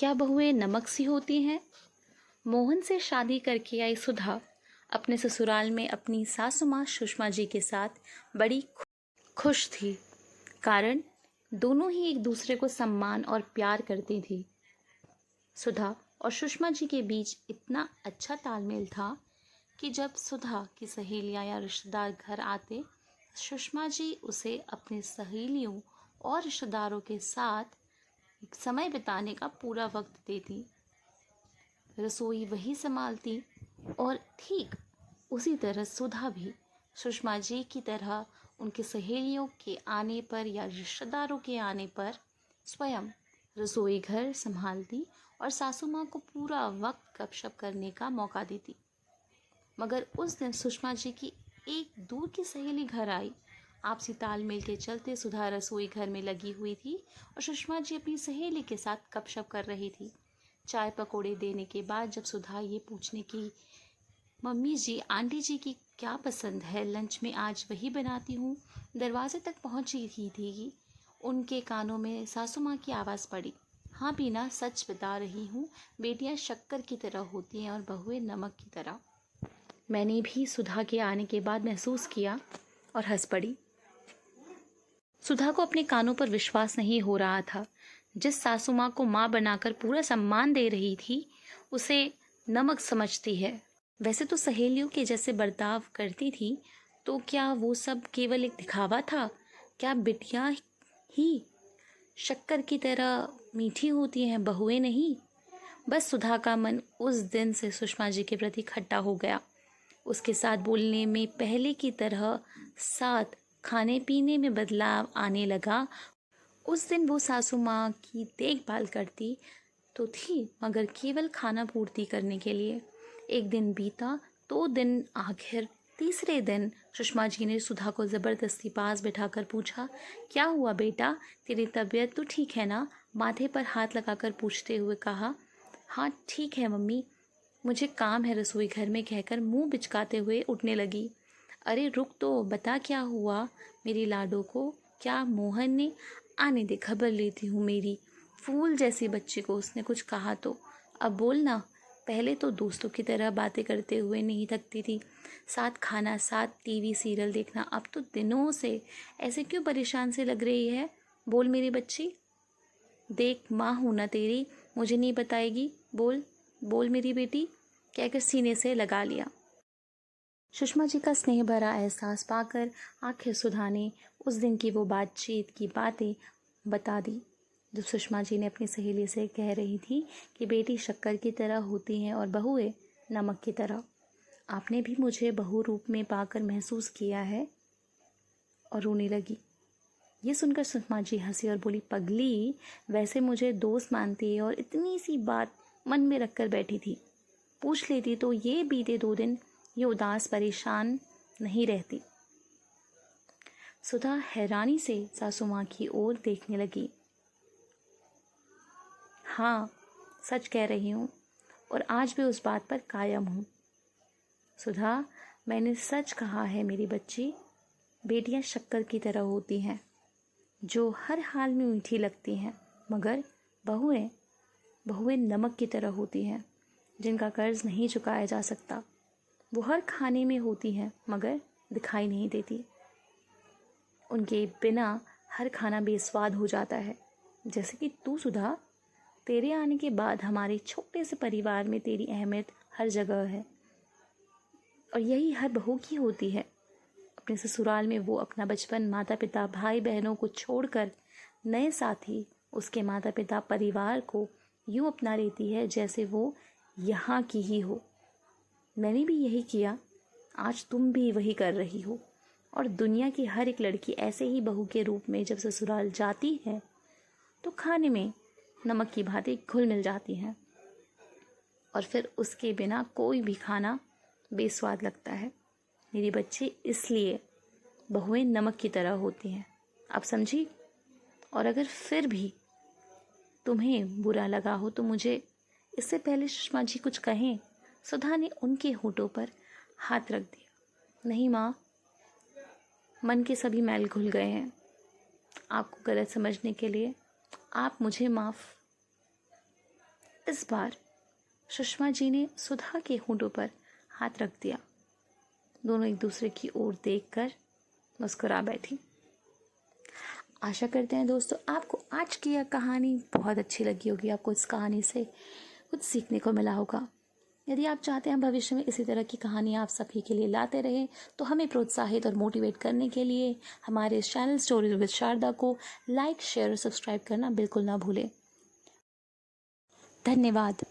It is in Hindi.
क्या बहुएं नमक सी होती हैं? मोहन से शादी करके आई सुधा अपने ससुराल में अपनी सासू माँ सुषमा जी के साथ बड़ी खुश थी। कारण दोनों ही एक दूसरे को सम्मान और प्यार करती थी। सुधा और सुषमा जी के बीच इतना अच्छा तालमेल था कि जब सुधा की सहेलियां या रिश्तेदार घर आते, सुषमा जी उसे अपने सहेलियों और रिश्तेदारों के साथ समय बिताने का पूरा वक्त देती। रसोई वही संभालती और ठीक उसी तरह सुधा भी सुषमा जी की तरह उनकी सहेलियों के आने पर या रिश्तेदारों के आने पर स्वयं रसोई घर संभालती और सासू माँ को पूरा वक्त गपशप करने का मौका देती। मगर उस दिन सुषमा जी की एक दूर की सहेली घर आई। आपसी तालमेल के चलते सुधा रसोई घर में लगी हुई थी और सुषमा जी अपनी सहेली के साथ गपशप कर रही थी। चाय पकौड़े देने के बाद जब सुधा ये पूछने की, मम्मी जी आंटी जी की क्या पसंद है, लंच में आज वही बनाती हूँ, दरवाजे तक पहुँच रही थी कि उनके कानों में सासू माँ की आवाज़ पड़ी। हाँ बीना, सच बता रही हूँ, बेटियाँ शक्कर की तरह होती हैं और बहुएं नमक की तरह। मैंने भी सुधा के आने के बाद महसूस किया और हंस पड़ी। सुधा को अपने कानों पर विश्वास नहीं हो रहा था। जिस सासू माँ को माँ बनाकर पूरा सम्मान दे रही थी, उसे नमक समझती है। वैसे तो सहेलियों के जैसे बर्ताव करती थी, तो क्या वो सब केवल एक दिखावा था? क्या बिटियाँ ही शक्कर की तरह मीठी होती हैं, बहुएं नहीं? बस सुधा का मन उस दिन से सुषमा जी के प्रति खट्टा हो गया। उसके साथ बोलने में पहले की तरह, साथ खाने पीने में बदलाव आने लगा। उस दिन वो सासू माँ की देखभाल करती तो थी, मगर केवल खाना पूर्ति करने के लिए। एक दिन बीता, 2 दिन, आखिर तीसरे दिन सुषमा जी ने सुधा को ज़बरदस्ती पास बिठाकर पूछा, क्या हुआ बेटा, तेरी तबीयत तो ठीक है ना? माथे पर हाथ लगाकर पूछते हुए कहा, हाँ ठीक है मम्मी, मुझे काम है रसोई घर में, कहकर मुंह बिचकाते हुए उठने लगी। अरे रुक तो, बता क्या हुआ मेरी लाडो को? क्या मोहन ने? आने दे, खबर लेती हूँ मेरी फूल जैसी बच्ची को, उसने कुछ कहा तो अब बोलना। पहले तो दोस्तों की तरह बातें करते हुए नहीं थकती थी, साथ खाना, साथ टीवी सीरियल देखना। अब तो दिनों से ऐसे क्यों परेशान से लग रही है? बोल मेरी बच्ची, देख माँ हूँ ना तेरी, मुझे नहीं बताएगी? बोल बोल मेरी बेटी, कहकर सीने से लगा लिया। सुषमा जी का स्नेह भरा एहसास पाकर आखिर सुधा ने उस दिन की वो बातचीत की बातें बता दी, जो सुषमा जी ने अपनी सहेली से कह रही थी कि बेटी शक्कर की तरह होती हैं और बहुएं नमक की तरह। आपने भी मुझे बहू रूप में पाकर महसूस किया है? और रोने लगी। ये सुनकर सुषमा जी हंसी और बोली, पगली, वैसे मुझे दोस्त मानती है और इतनी सी बात मन में रखकर बैठी थी। पूछ लेती तो ये बीते 2 दिन ये उदास परेशान नहीं रहती। सुधा हैरानी से सासू माँ की ओर देखने लगी। हाँ, सच कह रही हूँ और आज भी उस बात पर कायम हूँ। सुधा, मैंने सच कहा है मेरी बच्ची, बेटियाँ शक्कर की तरह होती हैं, जो हर हाल में मीठी लगती हैं, मगर बहुएं बहुएं नमक की तरह होती हैं, जिनका कर्ज नहीं चुकाया जा सकता। वो हर खाने में होती हैं, मगर दिखाई नहीं देती। उनके बिना हर खाना बेस्वाद हो जाता है। जैसे कि तू सुधा, तेरे आने के बाद हमारे छोटे से परिवार में तेरी अहमियत हर जगह है, और यही हर बहू की होती है। अपने ससुराल में वो अपना बचपन, माता पिता, भाई बहनों को छोड़कर नए साथी, उसके माता पिता, परिवार को यूँ अपना लेती है जैसे वो यहाँ की ही हो। मैंने भी यही किया, आज तुम भी वही कर रही हो। और दुनिया की हर एक लड़की ऐसे ही बहू के रूप में जब ससुराल जाती है तो खाने में नमक की भांति घुल मिल जाती हैं, और फिर उसके बिना कोई भी खाना बेस्वाद लगता है। मेरी बच्ची, इसलिए बहुएं नमक की तरह होती हैं, आप समझी? और अगर फिर भी तुम्हें बुरा लगा हो तो मुझे, इससे पहले सुषमा जी कुछ कहें, सुधा ने उनके होठों पर हाथ रख दिया। नहीं माँ, मन के सभी मैल घुल गए हैं। आपको गलत समझने के लिए आप मुझे माफ़ इस बार सुषमा जी ने सुधा के होंठों पर हाथ रख दिया। दोनों एक दूसरे की ओर देखकर मुस्कुरा बैठी। आशा करते हैं दोस्तों आपको आज की यह कहानी बहुत अच्छी लगी होगी। आपको इस कहानी से कुछ सीखने को मिला होगा। यदि आप चाहते हैं भविष्य में इसी तरह की कहानी आप सभी के लिए लाते रहें तो हमें प्रोत्साहित और मोटिवेट करने के लिए हमारे इस चैनल स्टोरीज विद शारदा को लाइक, शेयर और सब्सक्राइब करना बिल्कुल ना भूलें। धन्यवाद।